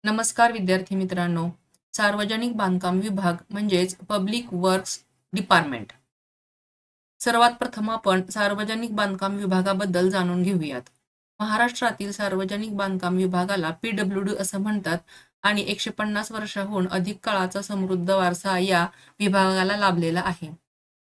नमस्कार विद्यार्थी मित्रांनो. सार्वजनिक बांधकाम विभाग म्हणजेच पब्लिक वर्क्स डिपार्टमेंट. सर्वात प्रथम आपण सार्वजनिक बांधकाम विभागाबद्दल जाणून घेऊयात. महाराष्ट्रातील सार्वजनिक बांधकाम विभागाला पीडब्ल्यूडी असं म्हणतात आणि 150 वर्षांहून अधिक काळाचा समृद्ध वारसा या विभागाला लाभलेला आहे.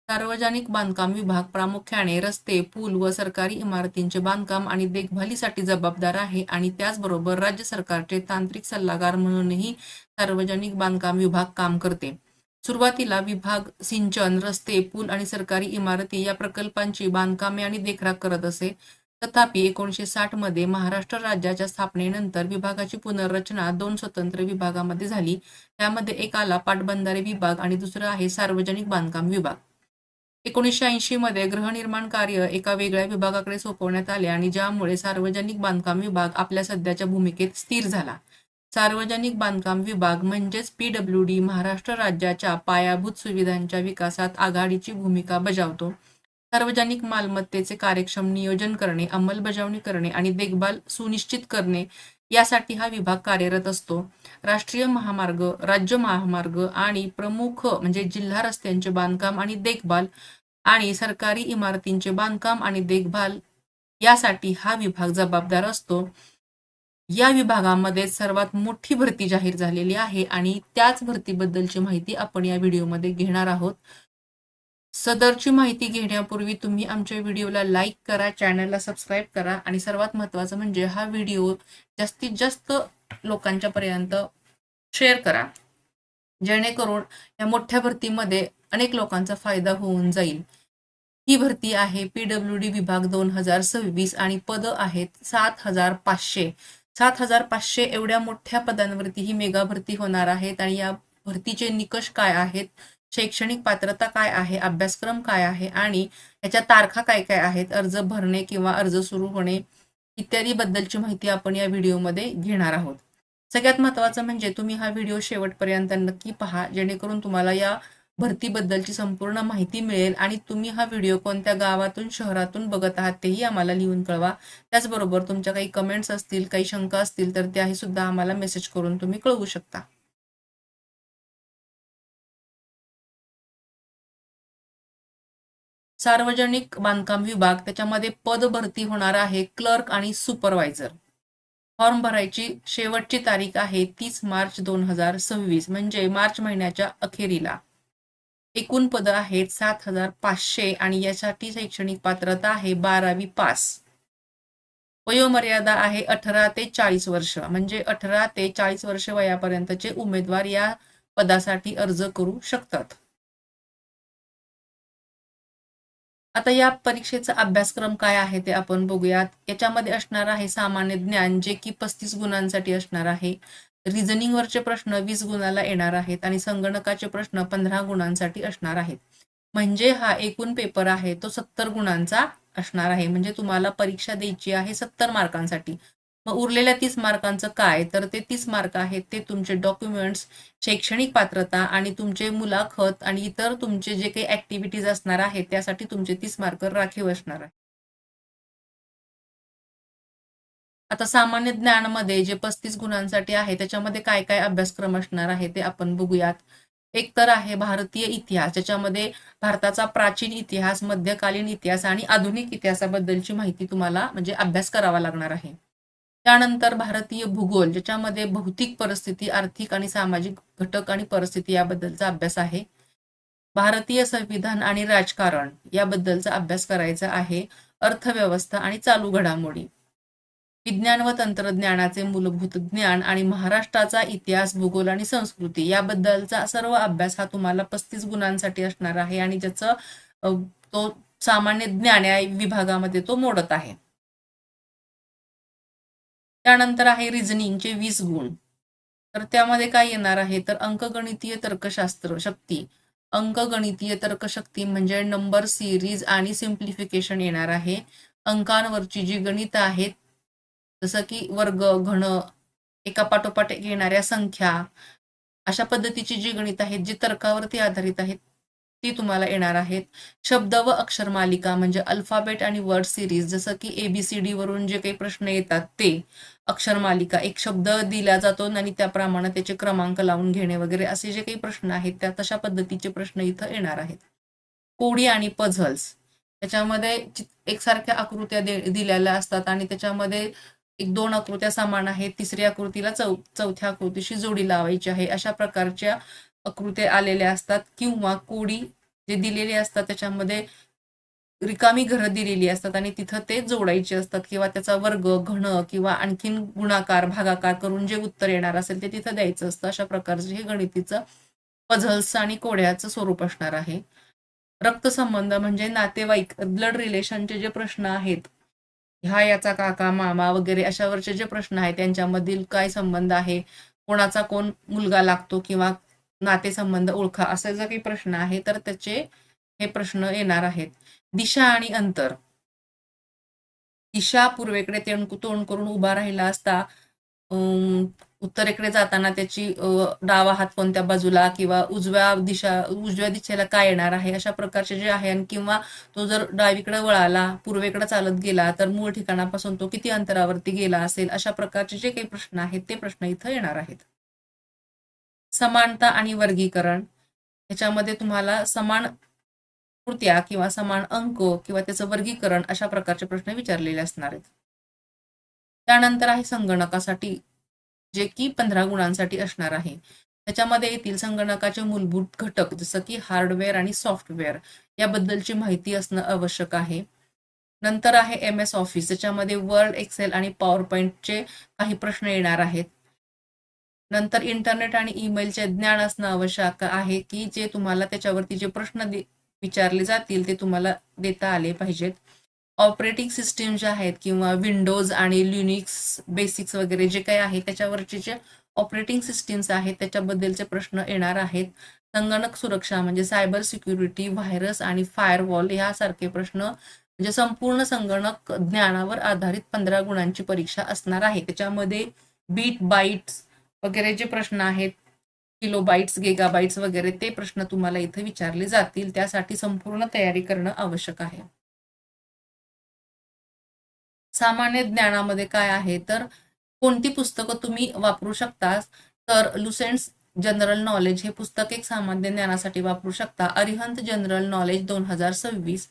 सार्वजनिक बांधकाम विभाग प्रामुख्याने रस्ते, पूल व सरकारी इमारतींचे बांधकाम आणि देखभालीसाठी जबाबदार आहे आणि त्याचबरोबर राज्य सरकारचे तांत्रिक सल्लागार म्हणूनही सार्वजनिक बांधकाम विभाग काम करते. सुरुवातीला विभाग सिंचन, रस्ते, पूल आणि सरकारी इमारती या प्रकल्पांची बांधकामे आणि देखरेख करत असे. तथापि 1960 मध्ये महाराष्ट्र राज्याच्या स्थापनेनंतर विभागाची पुनर्रचना 2 स्वतंत्र विभागामध्ये झाली. त्यामध्ये एक आला पाटबंधारे विभाग आणि दुसरा आहे सार्वजनिक बांधकाम विभाग. 1980 मध्ये गृहनिर्माण कार्य एका वेगळ्या विभागाकडे सोपवण्यात आले आणि ज्यामुळे सार्वजनिक बांधकाम विभाग आपल्या सध्याच्या भूमिकेत स्थिर झाला. सार्वजनिक बांधकाम विभाग म्हणजेच पीडब्ल्यूडी महाराष्ट्र राज्याच्या पायाभूत सुविधांच्या विकासात आघाडीची भूमिका बजावतो. सार्वजनिक मालमत्तेचे कार्यक्षम नियोजन करणे, अंमलबजावणी करणे आणि देखभाल सुनिश्चित करणे यासाठी हा विभाग कार्यरत असतो. राष्ट्रीय महामार्ग, राज्य महामार्ग आणि प्रमुख म्हणजे जिल्हा रस्त्यांचे बांधकाम आणि देखभाल आणि सरकारी इमारतींचे बांधकाम आणि देखभाल यासाठी हा विभाग जबाबदार असतो. या विभागामध्ये सर्वात मोठी भरती जाहीर झालेली आहे आणि त्याच भरतीबद्दलची माहिती आपण या व्हिडिओमध्ये घेणार आहोत. सदरची माहिती घेण्यापूर्वी तुम्ही आमच्या व्हिडिओला लाईक करा, चॅनलला सबस्क्राईब करा आणि सर्वात महत्त्वाचं म्हणजे हा व्हिडिओ जास्तीत जास्त लोकांच्या पर्यंत शेअर करा, जेणेकरून या मोठ्या भरतीमध्ये अनेक लोकांचा फायदा होऊन जाईल. ही भरती आहे पीडब्ल्यूडी विभाग 2026 आणि पद आहेत 7,500. 7,500 एवढ्या मोठ्या पदांवरती ही मेगा भरती होणार आहेत आणि या भरतीचे निकष काय आहेत, शैक्षणिक पात्रता काय आहे, अभ्यासक्रम काय आहे आणि याच्या तारखा काय काय आहेत, अर्ज भरणे किंवा अर्ज सुरू होणे इत्यादी बद्दलची माहिती आपण या व्हिडिओमध्ये घेणार आहोत. सगळ्यात महत्त्वाचं म्हणजे तुम्ही हा व्हिडिओ शेवटपर्यंत नक्की पहा, जेणेकरून तुम्हाला या भरतीबद्दलची संपूर्ण माहिती मिळेल आणि तुम्ही हा व्हिडिओ कोणत्या गावातून शहरातून बघत आहात तेही आम्हाला लिहून कळवा. त्याचबरोबर तुमच्या काही कमेंट्स असतील, काही शंका असतील तर त्याही सुद्धा आम्हाला मेसेज करून तुम्ही कळवू शकता. सार्वजनिक बांधकाम विभाग त्याच्यामध्ये पद भरती होणार आहे क्लर्क आणि सुपरवायझर. फॉर्म भरायची शेवटची तारीख आहे 30 मार्च 2026 म्हणजे मार्च महिन्याच्या अखेरीला. एकूण पद आहेत 7,500 आणि यासाठी शैक्षणिक पात्रता आहे 12वी पास. वयोमर्यादा आहे 18 ते 40 वर्ष म्हणजे 18 ते 40 वर्ष वयापर्यंतचे उमेदवार या पदासाठी अर्ज करू शकतात. आता या परीक्षेचा अभ्यासक्रम काय आहे ते आपण बघूयात. याच्यामध्ये असणार आहे सामान्य ज्ञान जे की 35 गुणांसाठी असणार आहे. रिझनिंगवरचे प्रश्न 20 गुणाला येणार आहेत आणि संगणकाचे प्रश्न 15 गुणांसाठी असणार आहेत. म्हणजे हा एकूण पेपर आहे तो 70 गुणांचा असणार आहे. म्हणजे तुम्हाला परीक्षा द्यायची आहे 70 मार्कांसाठी. मग उरलेल्या 30 मार्कांचं काय, तर ते 30 मार्क आहेत ते तुमचे डॉक्युमेंट्स, शैक्षणिक पात्रता आणि तुमचे मुलाखत आणि इतर तुमचे जे काही ऍक्टिव्हिटीज असणार आहेत त्यासाठी तुमचे 30 मार्क राखीव असणार आहे. आता सामान्य ज्ञानमध्ये जे 35 गुणांसाठी आहे त्याच्यामध्ये काय काय अभ्यासक्रम असणार आहे ते आपण बघूयात. एक तर आहे भारतीय इतिहास, ज्याच्यामध्ये भारताचा प्राचीन इतिहास, मध्यकालीन इतिहास आणि आधुनिक इतिहासाबद्दलची माहिती तुम्हाला म्हणजे अभ्यास करावा लागणार आहे. त्यानंतर भारतीय भूगोल, ज्याच्यामध्ये भौतिक परिस्थिती, आर्थिक आणि सामाजिक घटक आणि परिस्थिती याबद्दलचा अभ्यास आहे. भारतीय संविधान आणि राजकारण याबद्दलचा अभ्यास करायचा आहे. अर्थव्यवस्था आणि चालू घडामोडी, विज्ञान व तंत्रज्ञानाचे मूलभूत ज्ञान आणि महाराष्ट्राचा इतिहास, भूगोल आणि संस्कृती याबद्दलचा सर्व अभ्यास हा तुम्हाला 35 गुणांसाठी असणार आहे आणि ज्याचं तो सामान्य ज्ञान या विभागामध्ये तो मोडत आहे. त्यानंतर आहे रिझनिंगचे 20 गुण. तर त्यामध्ये काय येणार आहे तर अंकगणितीय तर्कशास्त्र शक्ती, अंकगणितीय तर्कशक्ती म्हणजे नंबर सिरीज आणि सिम्प्लिफिकेशन येणार आहे. अंकांवरची जी गणित आहेत जसं की वर्ग, घन, एका पाठोपाठ येणाऱ्या संख्या, अशा पद्धतीची जी गणित आहेत जी तर्कावरती आधारित आहेत ती तुम्हाला येणार आहेत. शब्द व अक्षर मालिका म्हणजे अल्फाबेट आणि वर्ड सिरीज जसं की ABCD वरून जे काही प्रश्न येतात ते, अक्षरमालिका, एक शब्द दिला जातो आणि त्याप्रमाणे त्याचे क्रमांक लावून घेणे वगैरे असे जे काही प्रश्न आहेत त्या तशा पद्धतीचे प्रश्न इथं येणार आहेत. कोडी आणि पझल्स, त्याच्यामध्ये एकसारख्या आकृत्या दिलेल्या असतात आणि त्याच्यामध्ये एक 2 आकृत्या समान आहेत, तिसऱ्या आकृतीला चौथ्या आकृतीशी जोडी लावायची आहे, अशा प्रकारच्या आकृत्या आलेल्या असतात. किंवा कोडी जे दिलेले असतात त्याच्यामध्ये रिकामी घरं दिलेली असतात आणि तिथं ते जोडायचे असतात किंवा त्याचा वर्ग, घन किंवा आणखीन गुणाकार, भागाकार करून जे उत्तर येणार असेल ते तिथं द्यायचं असतं. अशा प्रकारचे हे गणितीचं पझल्स आणि कोड्याचं स्वरूप असणार आहे. रक्तसंबंध म्हणजे नातेवाईक, ब्लड रिलेशनचे जे प्रश्न आहेत, ह्या याचा काका, मामा वगैरे अशावरचे जे प्रश्न आहेत त्यांच्यामधील काय संबंध आहे, कोणाचा कोण मुलगा लागतो किंवा नातेसंबंध ओळखा, असे जर काही प्रश्न आहे तर त्याचे हे प्रश्न येणार आहेत. दिशा आणि अंतर, दिशा पूर्वेकडे तोंड करून उभा राहिला असता उत्तरेकडे जाताना त्याची डावा हात कोणत्या बाजूला किंवा उजव्या दिशेला काय येणार आहे, अशा प्रकारचे जे आहे. आणि किंवा तो जर डावीकडे वळाला, पूर्वेकडे चालत गेला तर मूळ ठिकाणापासून तो किती अंतरावरती गेला असेल, अशा प्रकारचे जे काही प्रश्न आहेत ते प्रश्न इथं येणार आहेत. समानता आणि वर्गीकरण, ह्याच्यामध्ये तुम्हाला समान कृत्या किंवा समान अंक किंवा त्याचं वर्गीकरण अशा प्रकारचे प्रश्न विचारलेले असणार आहेत. त्यानंतर आहे संगणकासाठी, जे की 15 गुणांसाठी असणार आहे. त्याच्यामध्ये येथील संगणकाचे मूलभूत घटक जसं की हार्डवेअर आणि सॉफ्टवेअर याबद्दलची माहिती असणं आवश्यक आहे. नंतर आहे MS ऑफिस, त्याच्यामध्ये वर्ड, एक्सेल आणि पॉवर पॉइंटचे काही प्रश्न येणार आहेत. नंतर इंटरनेट आणि ईमेलचे ज्ञान असणं आवश्यक आहे की जे तुम्हाला त्याच्यावरती जे प्रश्न विचारले जातील ते तुम्हाला देता आले पाहिजेत. ऑपरेटिंग सिस्टीम जे आहेत किंवा विंडोज आणि लिनिक्स बेसिक्स वगैरे जे काही आहे त्याच्यावरचे जे ऑपरेटिंग सिस्टीम्स आहेत त्याच्याबद्दलचे प्रश्न येणार आहेत. संगणक सुरक्षा म्हणजे सायबर सिक्युरिटी, व्हायरस आणि फायरवॉल यासारखे प्रश्न म्हणजे संपूर्ण संगणक ज्ञानावर आधारित 15 गुणांची परीक्षा असणार आहे. त्याच्यामध्ये बीट, बाईट्स वगैरे जे प्रश्न आहेत, किलोबाईट्स, गिगाबाईट्स वगैरे ते प्रश्न तुम्हाला इथे विचारले जातील. त्यासाठी संपूर्ण तयारी करणं आवश्यक आहे. सामान्य ज्ञानामध्ये काय आहे तर कोणती पुस्तकं तुम्ही वापरू शकता तर लुसेंट्स जनरल नॉलेज हे पुस्तक एक सामान्य ज्ञानासाठी वापरू शकता. अरिहंत जनरल नॉलेज 2026,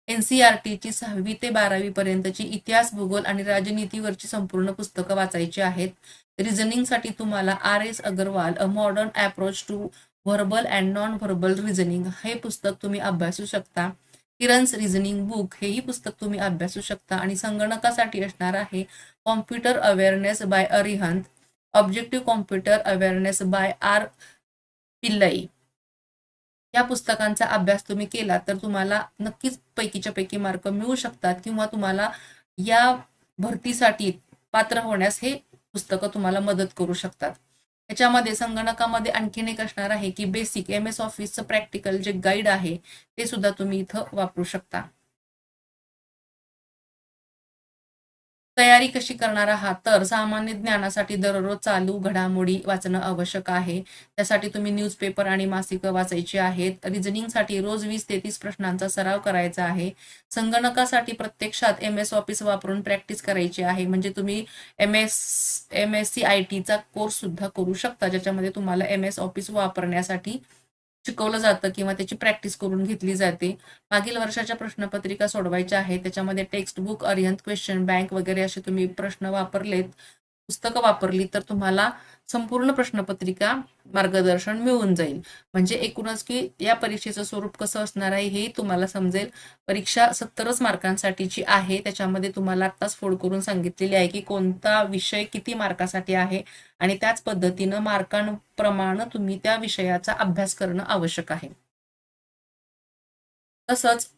NCERTची 6वी ते 12वी पर्यंतची इतिहास, भूगोल आणि राजनीतीवरची संपूर्ण पुस्तकं वाचायची आहेत. रिझनिंगसाठी तुम्हाला RS Agarwal a modern approach to verbal and non verbal reasoning हे पुस्तक तुम्ही अभ्यासू शकता. किरन्स रिझनिंग बुक हेही पुस्तक तुम्ही अभ्यासू शकता. आणि संगणकासाठी असणार आहे computer awareness by Arihant, objective computer awareness by R Pillai. या पुस्तकांचा अभ्यास तुम्ही केला तर तुम्हाला नक्कीच पैकीच्या पैकी मार्क मिळू शकतात किंवा तुम्हाला या भरतीसाठी पात्र होण्यास हे पुस्तकं तुम्हाला मदत करू शकतात. याच्यामध्ये संगणकामध्ये आणखीन एक असणार आहे की बेसिक MS ऑफिसचं प्रॅक्टिकल जे गाईड आहे ते सुद्धा तुम्ही इथं वापरू शकता. तयारी कशी करणार आहात तर सामान्य ज्ञानासाठी दररोज चालू घडामोडी वाचणं आवश्यक आहे. त्यासाठी तुम्ही न्यूजपेपर आणि मासिकं वाचायची आहेत. रिझनिंगसाठी रोज 20 ते 30 प्रश्नांचा सराव करायचा आहे. संगणकासाठी प्रत्यक्षात MS ऑफिस वापरून प्रॅक्टिस करायची आहे. म्हणजे तुम्ही MSc IT कोर्स सुद्धा करू शकता ज्याच्यामध्ये तुम्हाला MS ऑफिस वापरण्यासाठी शिकवलं जातं किंवा त्याची प्रॅक्टिस करून घेतली जाते. मागील वर्षाच्या प्रश्नपत्रिका सोडवायच्या आहेत. त्याच्यामध्ये text book, Arihant question bank वगैरे असे तुम्ही प्रश्न वापरलेत, पुस्तकं वापरली तर तुम्हाला संपूर्ण प्रश्नपत्रिका मार्गदर्शन मिळून जाईल. म्हणजे एकूणच की या परीक्षेचं स्वरूप कसं असणार आहे हे तुम्हाला समजेल. परीक्षा 70च मार्कांसाठीची आहे. त्याच्यामध्ये तुम्हाला आत्ताच फोड करून सांगितलेली आहे की कोणता विषय किती मार्कासाठी आहे आणि त्याच पद्धतीनं मार्कांप्रमाणे तुम्ही त्या विषयाचा अभ्यास करणं आवश्यक आहे. तसंच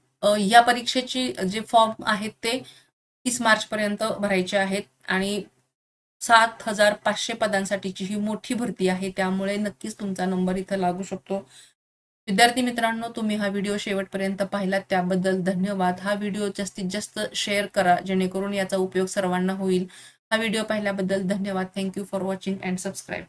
या परीक्षेची जे फॉर्म आहेत ते 30 मार्च पर्यंत भरायचे आहेत आणि 7,500 पदांसाठीची ही मोठी भरती आहे. त्यामुळे नक्कीच तुमचा नंबर इथं लागू शकतो. विद्यार्थी मित्रांनो, तुम्ही हा व्हिडिओ शेवटपर्यंत पाहिलात त्याबद्दल धन्यवाद. हा व्हिडिओ जास्तीत जास्त शेअर करा जेणेकरून याचा उपयोग सर्वांना होईल. हा व्हिडिओ पाहिल्याबद्दल धन्यवाद. Thank you for watching and subscribe.